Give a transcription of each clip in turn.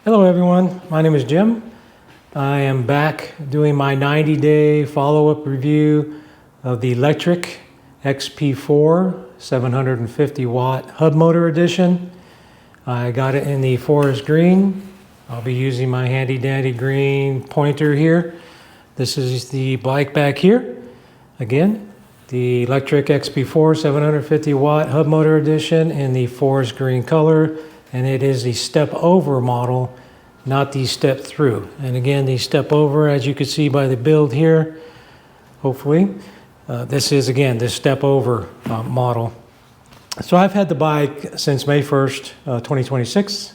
Hello everyone, my name is Jim. I am back doing my 90-day follow-up review of the LECTRIC XP4 750 watt hub motor edition. I got it in the forest green. I'll be using my handy dandy green pointer here. This is the bike back here. Again, the LECTRIC XP4 750 watt hub motor edition in the forest green color. And it is the step over model, not the step through. And again, the step over, as you can see by the build here, hopefully, this is again the step over model. So I've had the bike since May 1st, 2026,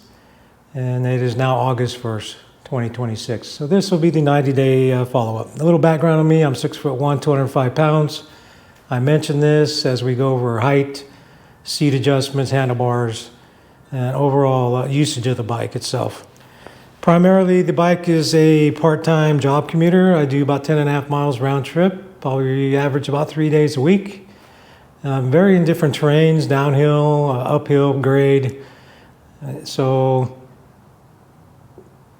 and it is now August 1st, 2026. So this will be the 90-day follow-up. A little background on me, I'm 6'1", 205 pounds. I mentioned this as we go over height, seat adjustments, handlebars, and overall usage of the bike itself. Primarily, the bike is a part-time job commuter. I do about 10.5 miles round trip, probably average about 3 days a week. Very in different terrains, downhill, uphill, grade. So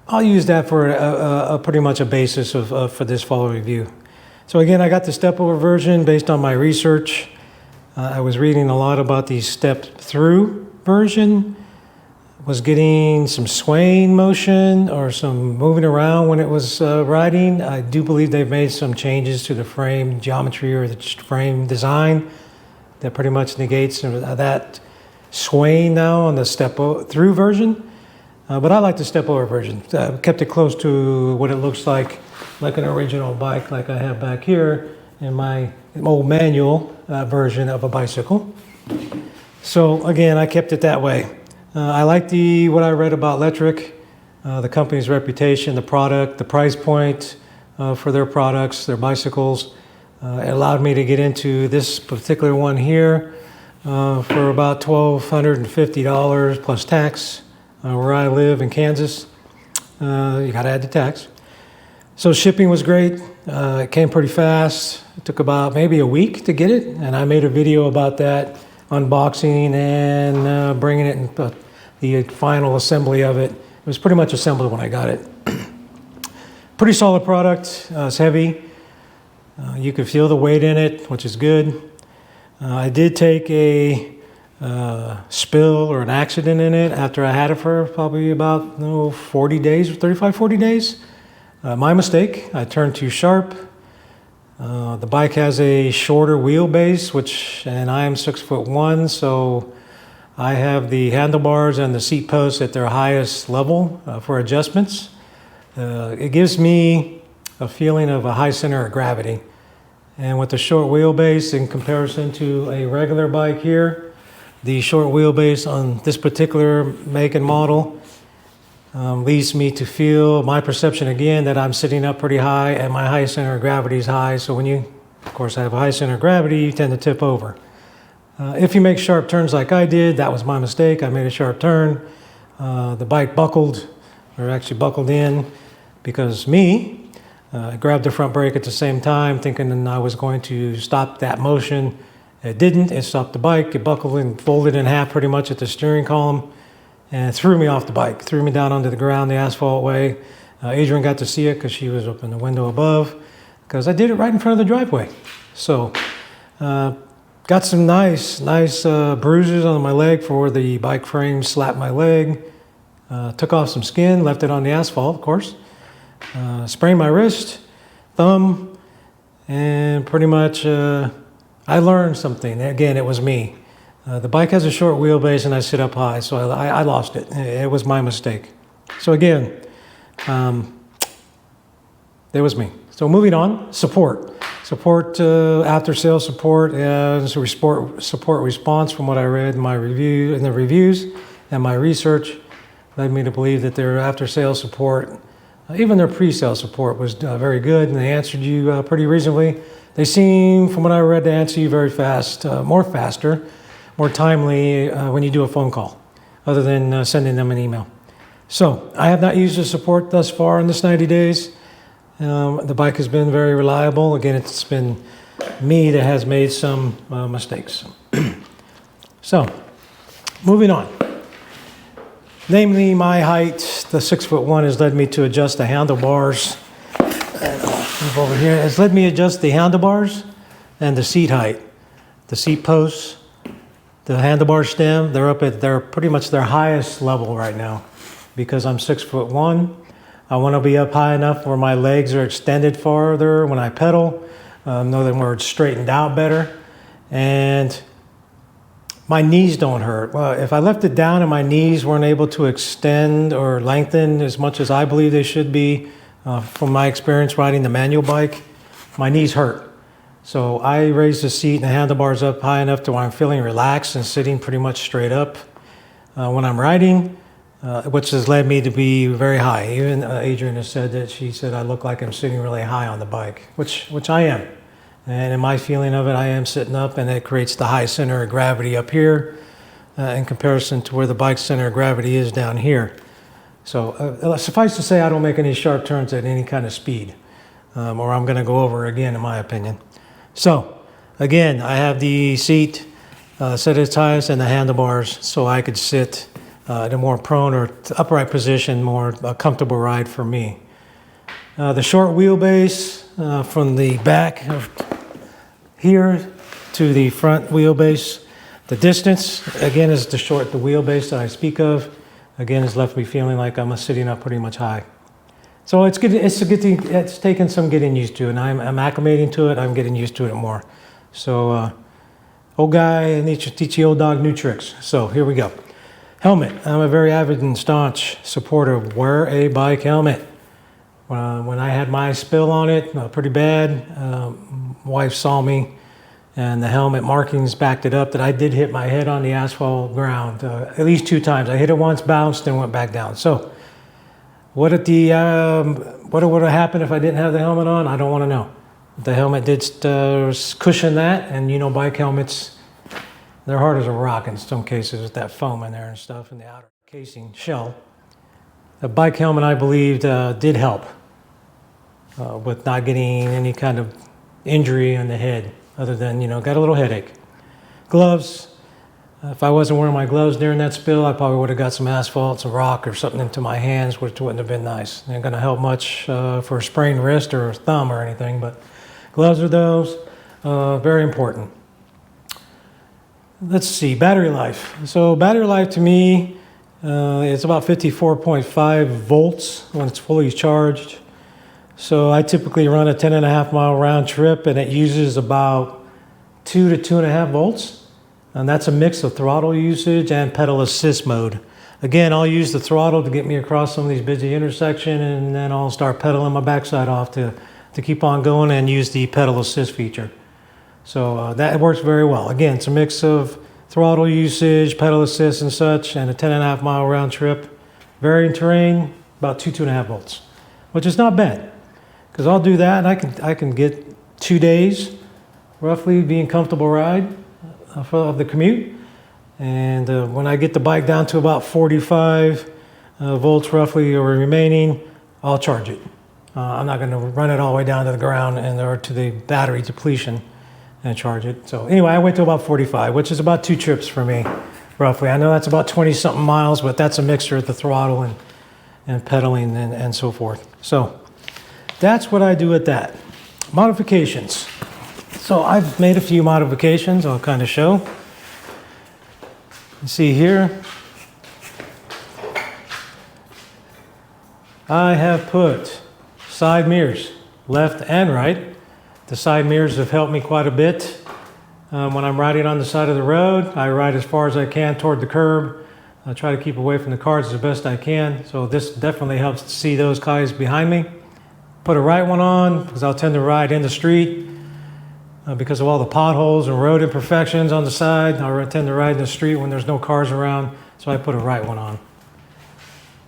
I'll use that for a pretty much a basis for this follow review. So again, I got the step over version based on my research. I was reading a lot about the step through version. Was getting some swaying motion or some moving around when it was riding. I do believe they've made some changes to the frame geometry or the frame design that pretty much negates that swaying now on the step through version. But I like the step over version. Kept it close to what it looks like an original bike like I have back here in my old manual version of a bicycle. So again, I kept it that way. I like what I read about LECTRIC, the company's reputation, the product, the price point for their products, their bicycles. It allowed me to get into this particular one here for about $1,250 plus tax where I live in Kansas. You got to add the tax. So shipping was great. It came pretty fast. It took about maybe a week to get it, and I made a video about that, unboxing and bringing it in the final assembly of it. It was pretty much assembled when I got it. Pretty solid product. It's heavy. You can feel the weight in it, which is good. I did take a spill or an accident in it after I had it for probably about 40 days, 35, 40 days. My mistake. I turned too sharp. The bike has a shorter wheelbase, and I am 6'1", so I have the handlebars and the seat posts at their highest level for adjustments. It gives me a feeling of a high center of gravity. And with the short wheelbase in comparison to a regular bike here, the short wheelbase on this particular make and model leads me to feel, my perception again, that I'm sitting up pretty high and my high center of gravity is high. So when you, of course, have a high center of gravity, you tend to tip over. If you make sharp turns like I did, that was my mistake. I made a sharp turn. The bike buckled, or actually buckled in, because I grabbed the front brake at the same time, thinking I was going to stop that motion. It didn't. It stopped the bike. It buckled and folded in half pretty much at the steering column and threw me off the bike, threw me down onto the ground the asphalt way. Adrian got to see it because she was up in the window above, because I did it right in front of the driveway. So got some nice bruises on my leg for where the bike frame slapped my leg. Took off some skin, left it on the asphalt, of course. Sprained my wrist, thumb, and pretty much I learned something. Again, it was me. The bike has a short wheelbase and I sit up high, so I lost it. It was my mistake. So again, it was me. So moving on, support. Support, after sales support, and support response from what I read in my review, in the reviews and my research led me to believe that their after sales support, even their pre-sale support was very good, and they answered you pretty reasonably. They seem, from what I read, to answer you very fast, faster, more timely when you do a phone call, other than sending them an email. So I have not used the support thus far in this 90 days. The bike has been very reliable. Again, it's been me that has made some mistakes. So, moving on. Namely, my height, the 6'1", has led me to adjust the handlebars. And I'll move over here. It's led me to adjust the handlebars and the seat height. The seat posts, the handlebar stem, they're up at pretty much their highest level right now. Because I'm 6'1", I want to be up high enough where my legs are extended farther when I pedal. In other words, straightened out better. And my knees don't hurt. Well, if I left it down and my knees weren't able to extend or lengthen as much as I believe they should be, from my experience riding the manual bike, my knees hurt. So I raised the seat and the handlebars up high enough to where I'm feeling relaxed and sitting pretty much straight up when I'm riding, which has led me to be very high. Even Adrian has said that she said I look like I'm sitting really high on the bike, which I am. And in my feeling of it, I am sitting up, and it creates the high center of gravity up here in comparison to where the bike's center of gravity is down here. So suffice to say, I don't make any sharp turns at any kind of speed, or I'm going to go over again, in my opinion. So again, I have the seat set at its highest and the handlebars so I could sit in a more prone or upright position, more comfortable ride for me. The short wheelbase from the back of here to the front wheelbase, the distance again is the wheelbase that I speak of. Again, has left me feeling like I'm sitting up pretty much high. So it's good. It's taken some getting used to, and I'm acclimating to it. I'm getting used to it more. So old guy needs to teach the old dog new tricks. So here we go. Helmet. I'm a very avid and staunch supporter of wear a bike helmet. When I had my spill on it, pretty bad, wife saw me, and the helmet markings backed it up that I did hit my head on the asphalt ground at least 2 times. I hit it once, bounced, and went back down. So what would have happened if I didn't have the helmet on? I don't want to know. The helmet did cushion that, and you know, bike helmets, they're hard as a rock in some cases with that foam in there and stuff in the outer casing shell. The bike helmet, I believed, did help with not getting any kind of injury on the head, other than, you know, got a little headache. Gloves. If I wasn't wearing my gloves during that spill, I probably would have got some asphalt, some rock, or something into my hands, which wouldn't have been nice. It ain't going to help much for a sprained wrist or a thumb or anything, but gloves are those. Very important. Let's see, battery life. So battery life to me, it's about 54.5 volts when it's fully charged. So I typically run a 10.5 mile round trip, and it uses about 2 to 2.5 volts. And that's a mix of throttle usage and pedal assist mode. Again, I'll use the throttle to get me across some of these busy intersections, and then I'll start pedaling my backside off to keep on going and use the pedal assist feature. So that works very well. Again, it's a mix of throttle usage, pedal assist and such, and a 10.5 mile round trip. Varying terrain, about 2.5 volts, which is not bad. Because I'll do that, and I can get 2 days, roughly, being comfortable ride of the commute. And when I get the bike down to about 45 volts roughly or remaining, I'll charge it. I'm not going to run it all the way down to the ground or to the battery depletion and charge it. So anyway, I went to about 45, which is about 2 trips for me, roughly. I know that's about 20-something miles, but that's a mixture of the throttle and pedaling and so forth. So that's what I do with that. Modifications. So I've made a few modifications I'll kind of show. You see here, I have put side mirrors, left and right. The side mirrors have helped me quite a bit. When I'm riding on the side of the road, I ride as far as I can toward the curb. I try to keep away from the cars as best I can. So this definitely helps to see those guys behind me. Put a right one on because I'll tend to ride in the street. Because of all the potholes and road imperfections on the side, I tend to ride in the street when there's no cars around, so I put a right one on.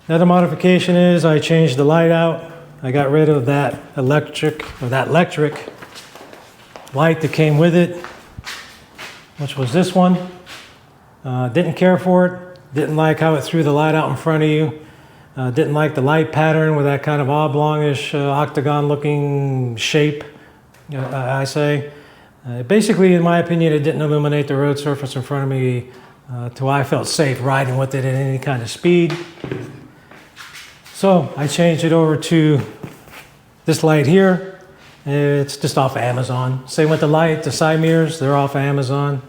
Another modification is I changed the light out. I got rid of that electric light that came with it, which was this one. Didn't care for it. Didn't like how it threw the light out in front of you. Didn't like the light pattern with that kind of oblongish, octagon-looking shape, I say. Basically, in my opinion, it didn't illuminate the road surface in front of me to where I felt safe riding with it at any kind of speed. So I changed it over to this light here. It's just off Amazon. Same with the light, the side mirrors, they're off Amazon.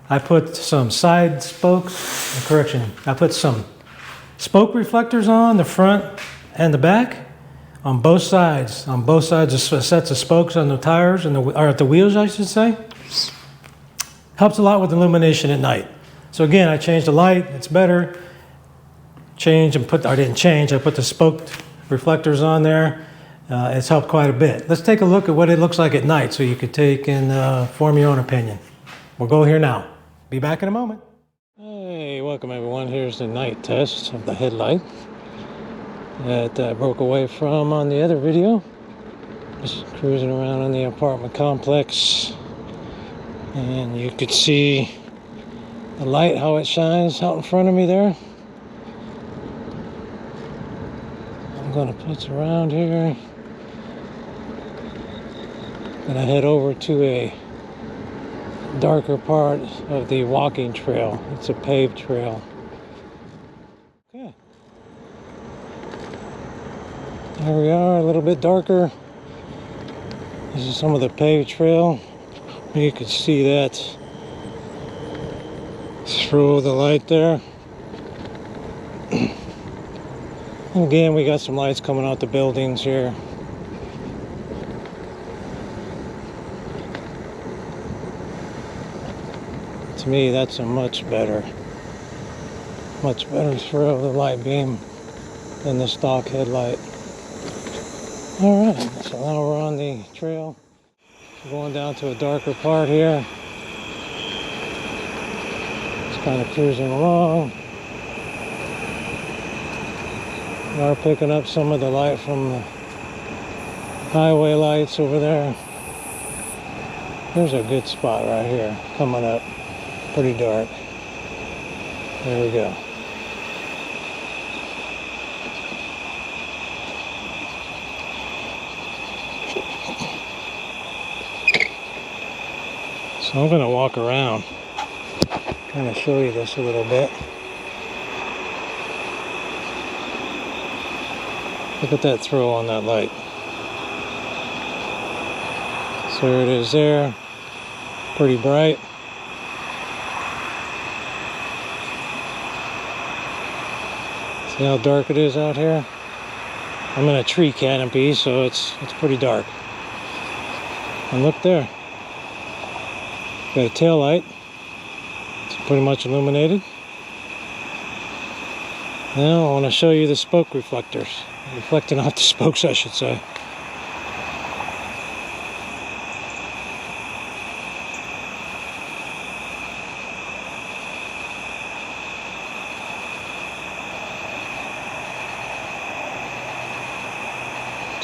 I put some side spokes, correction, I put some spoke reflectors on the front and the back on both sides. On both sides of sets of spokes on the tires, and or at the wheels, I should say. Helps a lot with illumination at night. So again, I changed the light, it's better. I didn't change, I put the spoked reflectors on there. It's helped quite a bit. Let's take a look at what it looks like at night so you could take and form your own opinion. We'll go here now. Be back in a moment. Hey, welcome everyone. Here's the night test of the headlight that I broke away from on the other video. Just cruising around in the apartment complex. And you could see the light, how it shines out in front of me there. I'm going to put around here. Gonna head over to a darker part of the walking trail. It's a paved trail. Okay. There we are, a little bit darker. This is some of the paved trail. You can see that through the light there. And again, we got some lights coming out the buildings here. To me, that's a much better throw of the light beam than the stock headlight. All right, so now we're on the trail. We're going down to a darker part here. Just kind of cruising along. We are picking up some of the light from the highway lights over there. There's a good spot right here coming up. Pretty dark. There we go. So I'm going to walk around, kind of show you this a little bit. Look at that throw on that light. So there it is there. Pretty bright. See how dark it is out here? I'm in a tree canopy, so it's pretty dark. And look there. Got a tail light. It's pretty much illuminated. Now I want to show you the spoke reflectors. Reflecting off the spokes, I should say.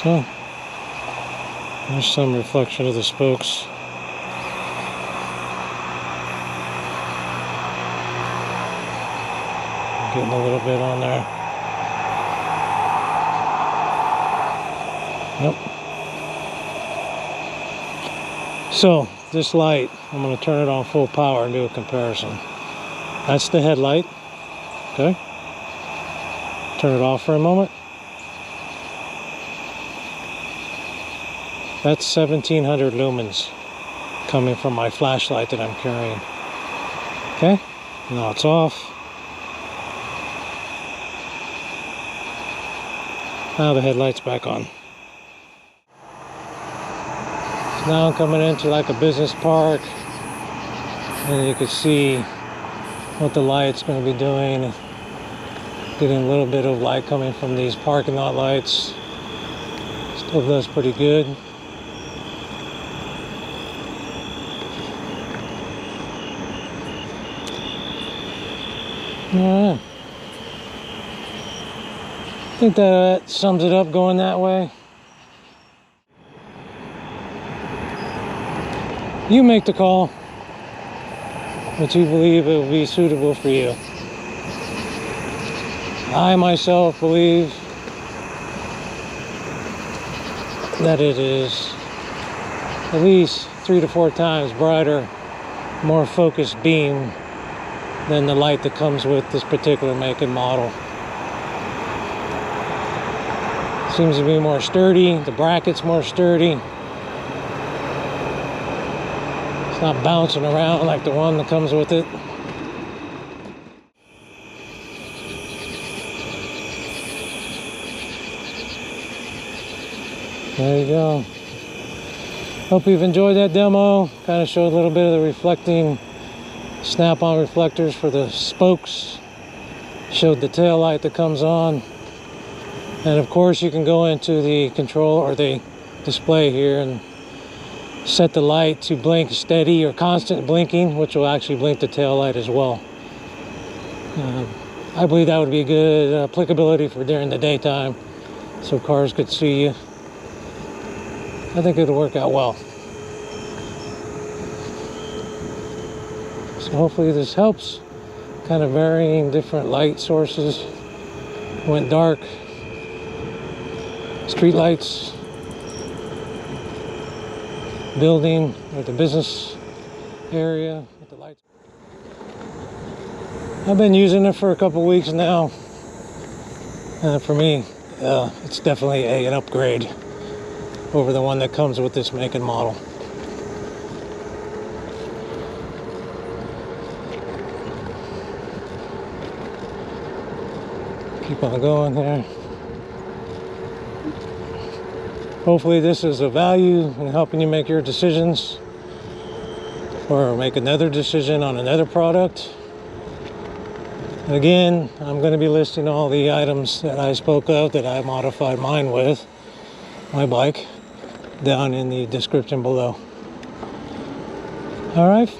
So, there's some reflection of the spokes. Getting a little bit on there. Yep. So, this light, I'm going to turn it on full power and do a comparison. That's the headlight. Okay. Turn it off for a moment. That's 1700 lumens coming from my flashlight that I'm carrying. Okay, now it's off. Now the headlight's back on. So now I'm coming into like a business park, and you can see what the light's going to be doing. Getting a little bit of light coming from these parking lot lights. Still does pretty good. Alright. I think that sums it up going that way. You make the call what you believe it will be suitable for you. I myself believe that it is at least 3 to 4 times brighter, more focused beam than the light that comes with this particular make and model. Seems to be more sturdy, the bracket's more sturdy. It's not bouncing around like the one that comes with it. There you go. Hope you've enjoyed that demo. Kind of showed a little bit of the reflecting snap-on reflectors for the spokes. Showed the tail light that comes on. And of course you can go into the control or the display here and set the light to blink steady or constant blinking, which will actually blink the tail light as well. I believe that would be good applicability for during the daytime so cars could see you. I think it'll work out well. So hopefully this helps. Kind of varying different light sources. Went dark. Street lights. Building or the business area with the lights. I've been using it for a couple weeks now. For me, it's definitely an upgrade over the one that comes with this make and model. Keep on going here. Hopefully this is of value in helping you make your decisions or make another decision on another product. And again, I'm going to be listing all the items that I spoke of that I modified mine with, my bike, down in the description below. All right.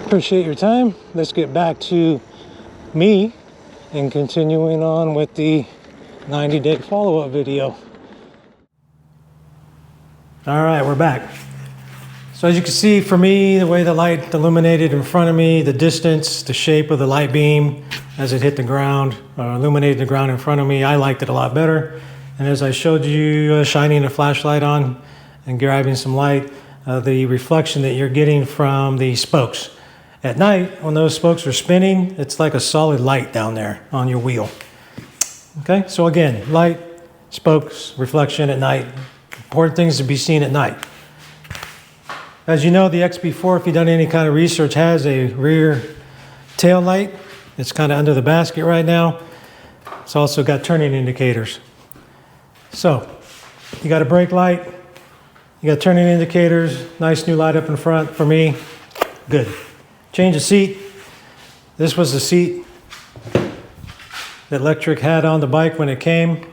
Appreciate your time. Let's get back to me and continuing on with the 90-day follow-up video. All right, we're back. So as you can see, for me, the way the light illuminated in front of me, the distance, the shape of the light beam as it hit the ground, illuminated the ground in front of me, I liked it a lot better. And as I showed you, shining a flashlight on and grabbing some light, the reflection that you're getting from the spokes. At night, when those spokes are spinning, it's like a solid light down there on your wheel. Okay, so again, light, spokes, reflection at night, important things to be seen at night. As you know, the XP4, if you've done any kind of research, has a rear tail light. It's kind of under the basket right now. It's also got turning indicators. So, you got a brake light, you got turning indicators, nice new light up in front for me, good. Change of seat. This was the seat that Lectric had on the bike when it came.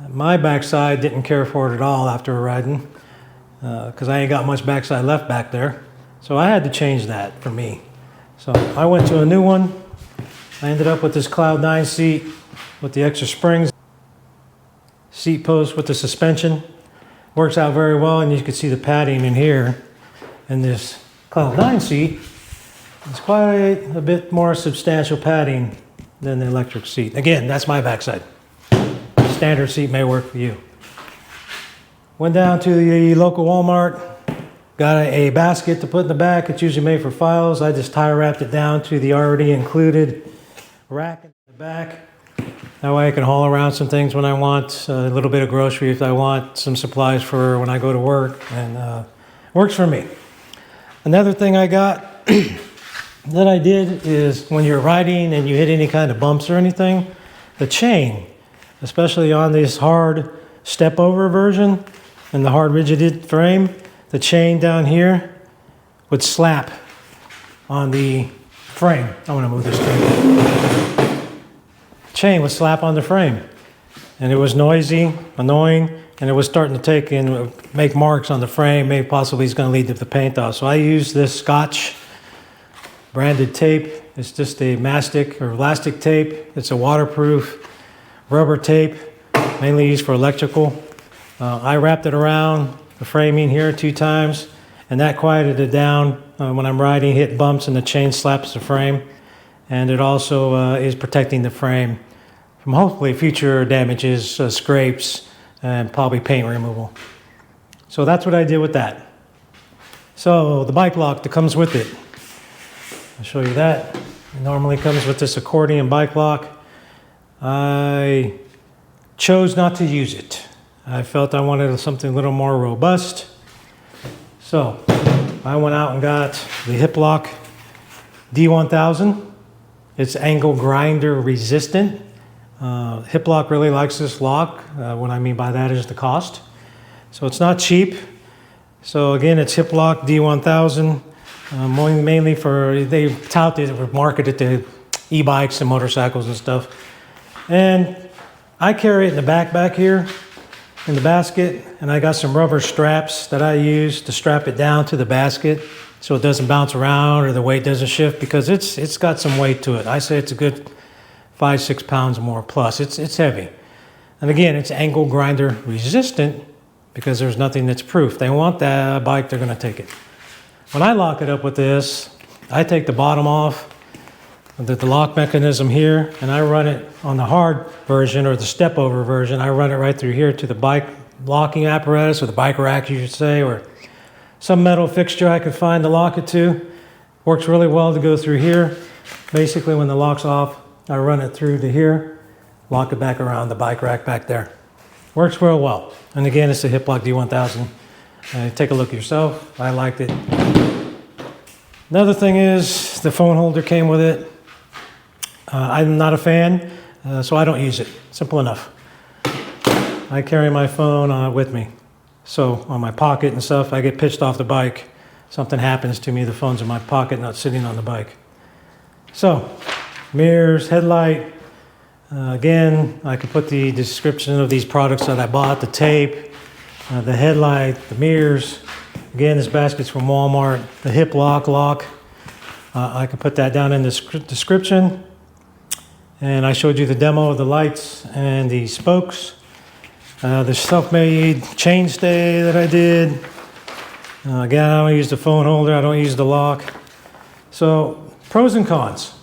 My backside didn't care for it at all after riding because I ain't got much backside left back there. So I had to change that for me. So I went to a new one. I ended up with this Cloud 9 seat with the extra springs. Seat post with the suspension. Works out very well, and you can see the padding in here. And this Cloud 9 seat is quite a bit more substantial padding than the Lectric seat. Again, that's my backside. Standard seat may work for you. Went down to the local Walmart, got a basket to put in the back. It's usually made for files. I just tie wrapped it down to the already included rack in the back. That way I can haul around some things when I want, a little bit of grocery if I want, some supplies for when I go to work, and works for me. Another thing I got that I did is when you're riding and you hit any kind of bumps or anything, the chain, especially on this hard step over version and the hard rigid frame, the chain down here would slap on the frame. I want to move this thing. Chain would slap on the frame, and it was noisy, annoying, and it was starting to take and make marks on the frame. Maybe possibly it's going to lead to the paint off. So I used this Scotch branded tape. It's just a mastic or elastic tape. It's a waterproof rubber tape, mainly used for electrical. I wrapped it around the framing here 2 times, and that quieted it down when I'm riding, hit bumps, and the chain slaps the frame. And it also is protecting the frame from hopefully future damages, scrapes, and probably paint removal. So that's what I did with that. So the bike lock that comes with it. I'll show you that. It normally comes with this accordion bike lock. I chose not to use it. I felt I wanted something a little more robust. So I went out and got the hip lock D1000. It's angle grinder resistant. Hip lock really likes this lock. What I mean by that is the cost. So it's not cheap. So again, it's hip lock D1000. Mainly for, they tout it or market it to e-bikes and motorcycles and stuff. And I carry it in the back here in the basket, and I got some rubber straps that I use to strap it down to the basket so it doesn't bounce around or the weight doesn't shift, because it's got some weight to it. I say it's a good 5-6 pounds more plus. It's heavy. And again, it's angle grinder resistant because there's nothing that's proof. They want that bike, they're going to take it. When I lock it up with this, I take the bottom off, the lock mechanism here, and I run it on the hard version or the step over version. I run it right through here to the bike locking apparatus, or the bike rack you should say, or some metal fixture I could find to lock it to. Works really well to go through here. Basically when the lock's off, I run it through to here, lock it back around the bike rack back there. Works real well. And again, it's the hip lock D1000. Take a look yourself. I liked it. Another thing is the phone holder came with it. I'm not a fan, so I don't use it. Simple enough. I carry my phone with me. So on my pocket and stuff, I get pitched off the bike. Something happens to me, the phone's in my pocket, not sitting on the bike. So, mirrors, headlight. Again, I could put the description of these products that I bought, the tape, the headlight, the mirrors. Again, this basket's from Walmart. The hip lock. I can put that down in the description. And I showed you the demo of the lights and the spokes. The self-made chainstay that I did. Again, I don't use the phone holder. I don't use the lock. So, pros and cons.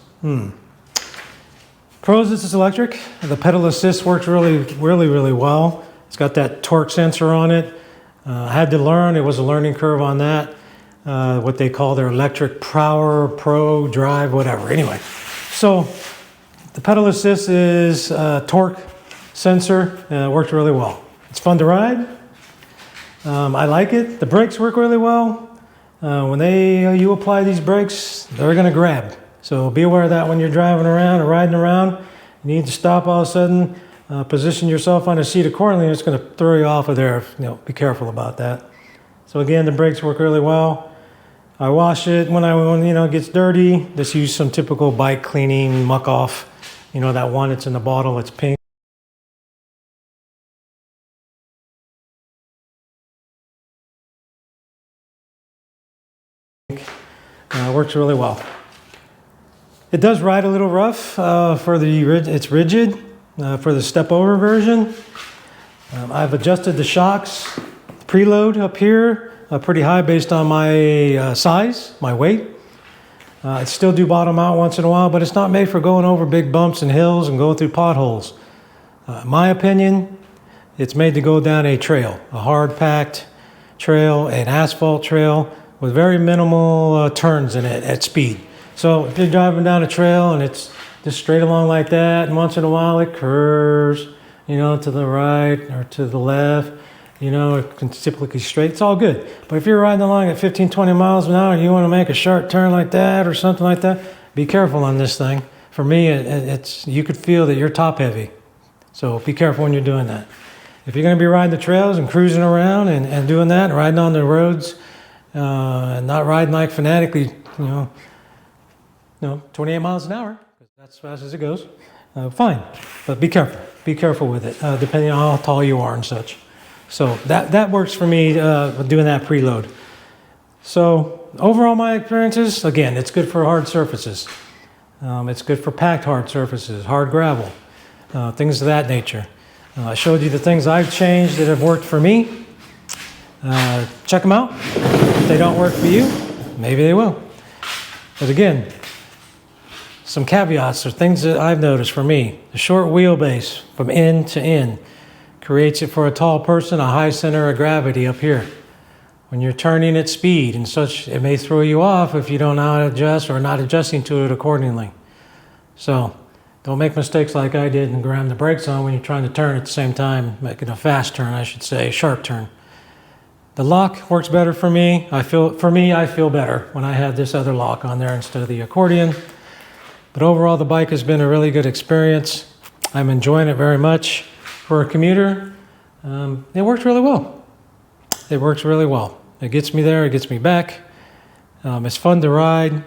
Pros, this is electric. The pedal assist works really well. It's got that torque sensor on it. I had to learn. It was a learning curve on that. What they call their electric power, pro, drive, whatever. Anyway, so the pedal assist is torque sensor. Works really well. It's fun to ride. I like it. The brakes work really well. When you apply these brakes, they're going to grab. So be aware of that when you're driving around or riding around. You need to stop all of a sudden, position yourself on a seat accordingly, and it's going to throw you off of there. Be careful about that. So again, the brakes work really well. I wash it when it gets dirty. Just use some typical bike cleaning muck off. That one that's in the bottle, it's pink. Works really well. It does ride a little rough it's rigid for the step over version. I've adjusted the shocks, preload up here, pretty high based on my size, my weight. It still do bottom out once in a while, but it's not made for going over big bumps and hills and going through potholes. In my opinion, it's made to go down a trail, a hard packed trail, an asphalt trail with very minimal turns in it at speed. So if you're driving down a trail and it's just straight along like that, and once in a while it curves, to the right or to the left, it can typically straight, it's all good. But if you're riding along at 15, 20 miles an hour and you want to make a sharp turn like that or something like that, be careful on this thing. For me, you could feel that you're top heavy. So be careful when you're doing that. If you're going to be riding the trails and cruising around and doing that, and riding on the roads, and not riding like fanatically, 28 miles an hour, that's as fast as it goes, fine. But be careful. Be careful with it, depending on how tall you are and such. So that works for me doing that preload. So overall, my experiences, again, it's good for hard surfaces. It's good for packed hard surfaces, hard gravel, things of that nature. I showed you the things I've changed that have worked for me. Check them out. If they don't work for you, maybe they will. But again, some caveats or things that I've noticed for me. The short wheelbase from end to end creates it for a tall person, a high center of gravity up here. when you're turning at speed and such, it may throw you off if you don't know how to adjust or not adjusting to it accordingly. So don't make mistakes like I did and ram the brakes on when you're trying to turn at the same time, making a fast turn, I should say, sharp turn. The lock works better for me. I feel better when I have this other lock on there instead of the accordion. But overall, the bike has been a really good experience. I'm enjoying it very much. For a commuter, it works really well. It works really well. It gets me there, it gets me back. It's fun to ride,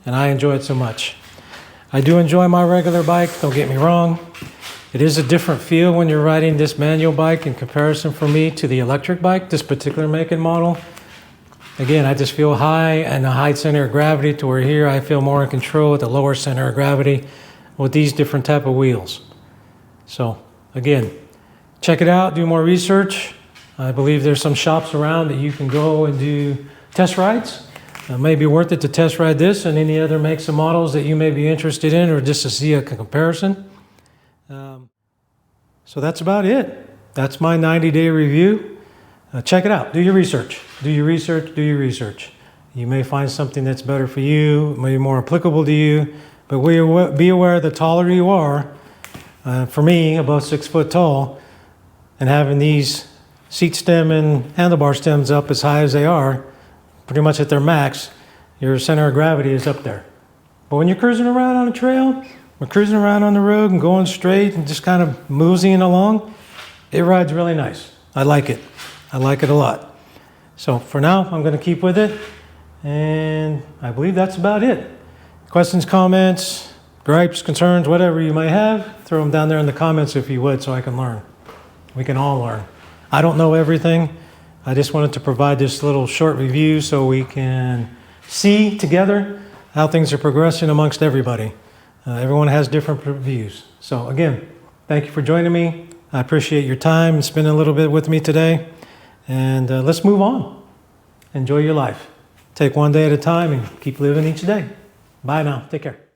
and I enjoy it so much. I do enjoy my regular bike, don't get me wrong. It is a different feel when you're riding this manual bike in comparison for me to the electric bike, this particular make and model. Again, I just feel high and a high center of gravity to where here I feel more in control with a lower center of gravity with these different type of wheels. So again, check it out, do more research. I believe there's some shops around that you can go and do test rides. It may be worth it to test ride this and any other makes and models that you may be interested in, or just to see a comparison. So that's about it. That's my 90-day review. Check it out. Do your research. Do your research. Do your research. You may find something that's better for you, maybe more applicable to you, but be aware the taller you are, for me, above 6 foot tall, and having these seat stem and handlebar stems up as high as they are, pretty much at their max, your center of gravity is up there. But when you're cruising around on a trail, or cruising around on the road and going straight and just kind of moseying along, it rides really nice. I like it. I like it a lot. So for now, I'm going to keep with it, and I believe that's about it. Questions, comments, gripes, concerns, whatever you might have, throw them down there in the comments if you would, so I can learn. We can all learn. I don't know everything. I just wanted to provide this little short review so we can see together how things are progressing amongst everybody. Everyone has different views. So again, thank you for joining me. I appreciate your time and spending a little bit with me today. And let's move on. Enjoy your life. Take one day at a time and keep living each day. Bye now. Take care.